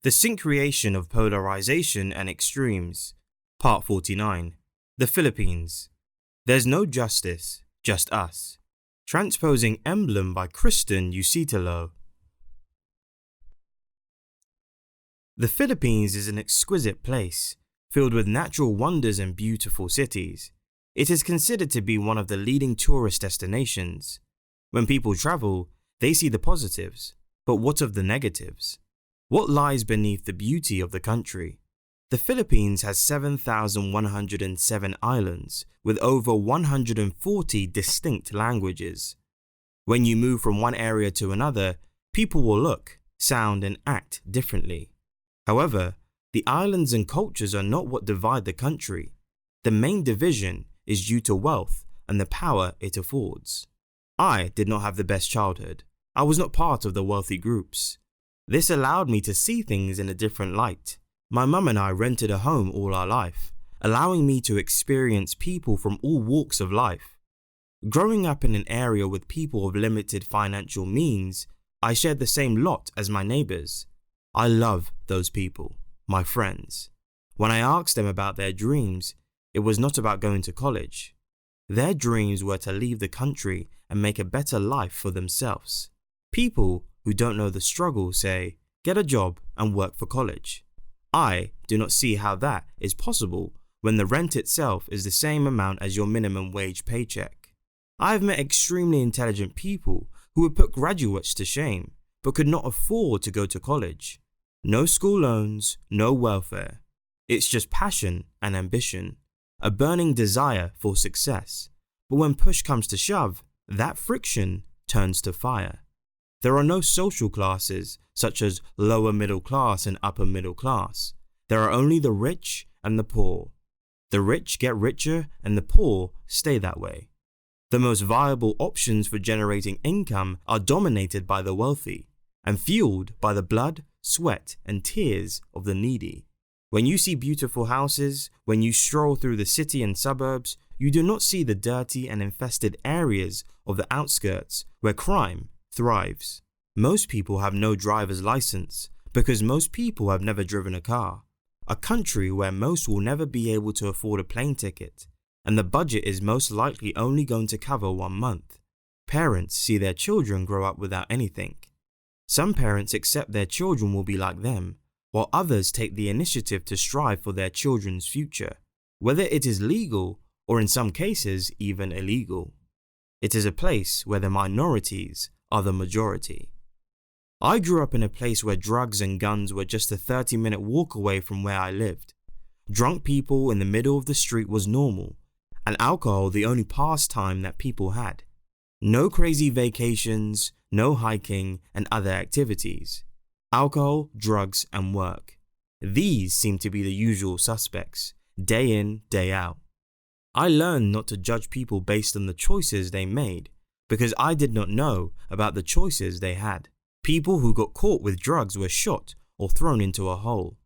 The Syncretion of Polarization and Extremes, Part 49. The Philippines. There's no justice, just us. Transposing Emblem by Kristin Uusitalo. The Philippines is an exquisite place, filled with natural wonders and beautiful cities. It is considered to be one of the leading tourist destinations. When people travel, they see the positives, but what of the negatives? What lies beneath the beauty of the country? The Philippines has 7,107 islands with over 140 distinct languages. When you move from one area to another, people will look, sound, and act differently. However, the islands and cultures are not what divide the country. The main division is due to wealth and the power it affords. I did not have the best childhood. I was not part of the wealthy groups. This allowed me to see things in a different light. My mum and I rented a home all our life, allowing me to experience people from all walks of life. Growing up in an area with people of limited financial means, I shared the same lot as my neighbours. I love those people, my friends. When I asked them about their dreams, it was not about going to college. Their dreams were to leave the country and make a better life for themselves. People who don't know the struggle say, get a job and work for college. I do not see how that is possible when the rent itself is the same amount as your minimum wage paycheck. I have met extremely intelligent people who would put graduates to shame, but could not afford to go to college. No school loans, no welfare. It's just passion and ambition, a burning desire for success. But when push comes to shove, that friction turns to fire. There are no social classes such as lower middle class and upper middle class. There are only the rich and the poor. The rich get richer and the poor stay that way. The most viable options for generating income are dominated by the wealthy and fueled by the blood, sweat, and tears of the needy. When you see beautiful houses, when you stroll through the city and suburbs, you do not see the dirty and infested areas of the outskirts where crime thrives. Most people have no driver's license because most people have never driven a car. A country where most will never be able to afford a plane ticket, and the budget is most likely only going to cover 1 month. Parents see their children grow up without anything. Some parents accept their children will be like them, while others take the initiative to strive for their children's future, whether it is legal or in some cases even illegal. It is a place where the minorities are the majority. I grew up in a place where drugs and guns were just a 30-minute walk away from where I lived. Drunk people in the middle of the street was normal, and alcohol the only pastime that people had. No crazy vacations, no hiking and other activities. Alcohol, drugs, and work. These seem to be the usual suspects, day in, day out. I learned not to judge people based on the choices they made, because I did not know about the choices they had. People who got caught with drugs were shot or thrown into a hole.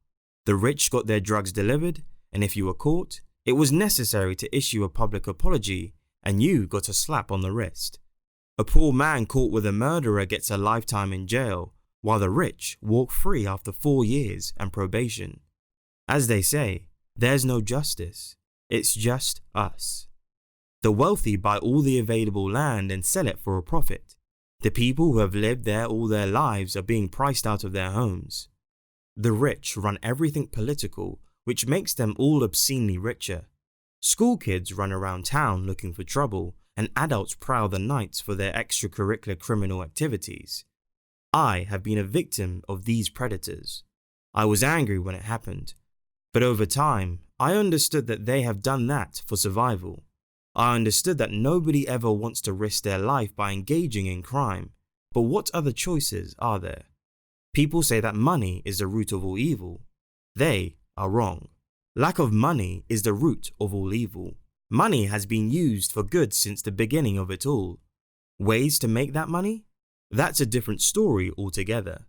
The rich got their drugs delivered, and if you were caught, it was necessary to issue a public apology, and you got a slap on the wrist. A poor man caught with a murderer gets a lifetime in jail, while the rich walk free after 4 years and probation. As they say, there's no justice. It's just us. The wealthy buy all the available land and sell it for a profit. The people who have lived there all their lives are being priced out of their homes. The rich run everything political, which makes them all obscenely richer. School kids run around town looking for trouble, and adults prowl the nights for their extracurricular criminal activities. I have been a victim of these predators. I was angry when it happened, but over time, I understood that they have done that for survival. I understood that nobody ever wants to risk their life by engaging in crime, but what other choices are there? People say that money is the root of all evil. They are wrong. Lack of money is the root of all evil. Money has been used for good since the beginning of it all. Ways to make that money? That's a different story altogether.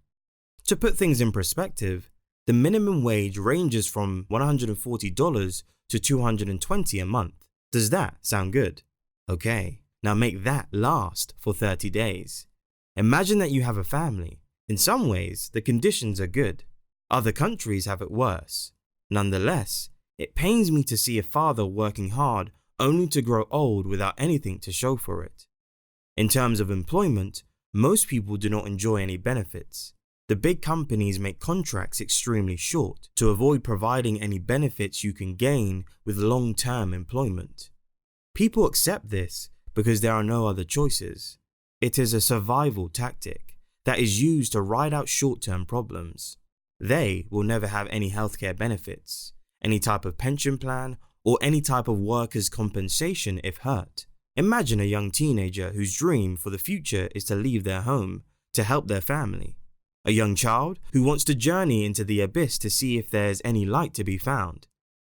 To put things in perspective, the minimum wage ranges from $140 to $220 a month. Does that sound good? Okay, now make that last for 30 days. Imagine that you have a family. In some ways, the conditions are good. Other countries have it worse. Nonetheless, it pains me to see a father working hard only to grow old without anything to show for it. In terms of employment, most people do not enjoy any benefits. The big companies make contracts extremely short to avoid providing any benefits you can gain with long-term employment. People accept this because there are no other choices. It is a survival tactic that is used to ride out short-term problems. They will never have any healthcare benefits, any type of pension plan, or any type of workers' compensation if hurt. Imagine a young teenager whose dream for the future is to leave their home to help their family. A young child who wants to journey into the abyss to see if there's any light to be found.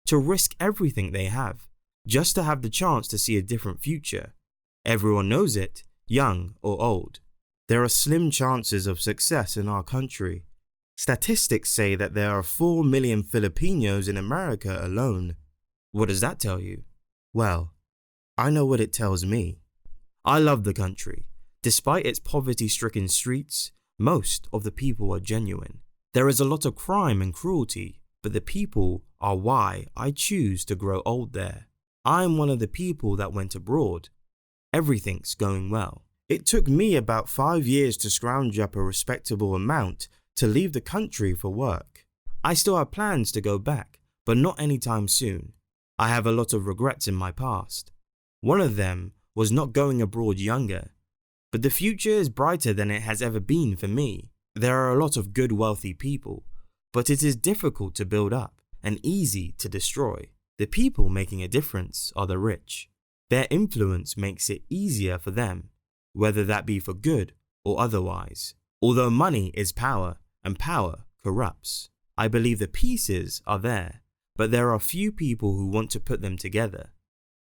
To risk everything they have, just to have the chance to see a different future. Everyone knows it, young or old. There are slim chances of success in our country. Statistics say that there are 4 million Filipinos in America alone. What does that tell you? Well, I know what it tells me. I love the country. Despite its poverty-stricken streets, most of the people are genuine. There is a lot of crime and cruelty, but the people are why I choose to grow old there. I am one of the people that went abroad. Everything's going well. It took me about 5 years to scrounge up a respectable amount to leave the country for work. I still have plans to go back, but not anytime soon. I have a lot of regrets in my past. One of them was not going abroad younger. But the future is brighter than it has ever been for me. There are a lot of good wealthy people, but it is difficult to build up and easy to destroy. The people making a difference are the rich. Their influence makes it easier for them, whether that be for good or otherwise. Although money is power and power corrupts, I believe the pieces are there, but there are few people who want to put them together.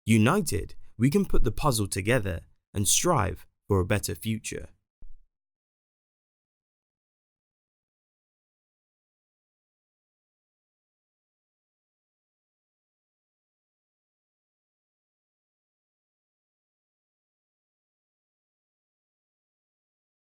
United, we can put the puzzle together and strive for a better future.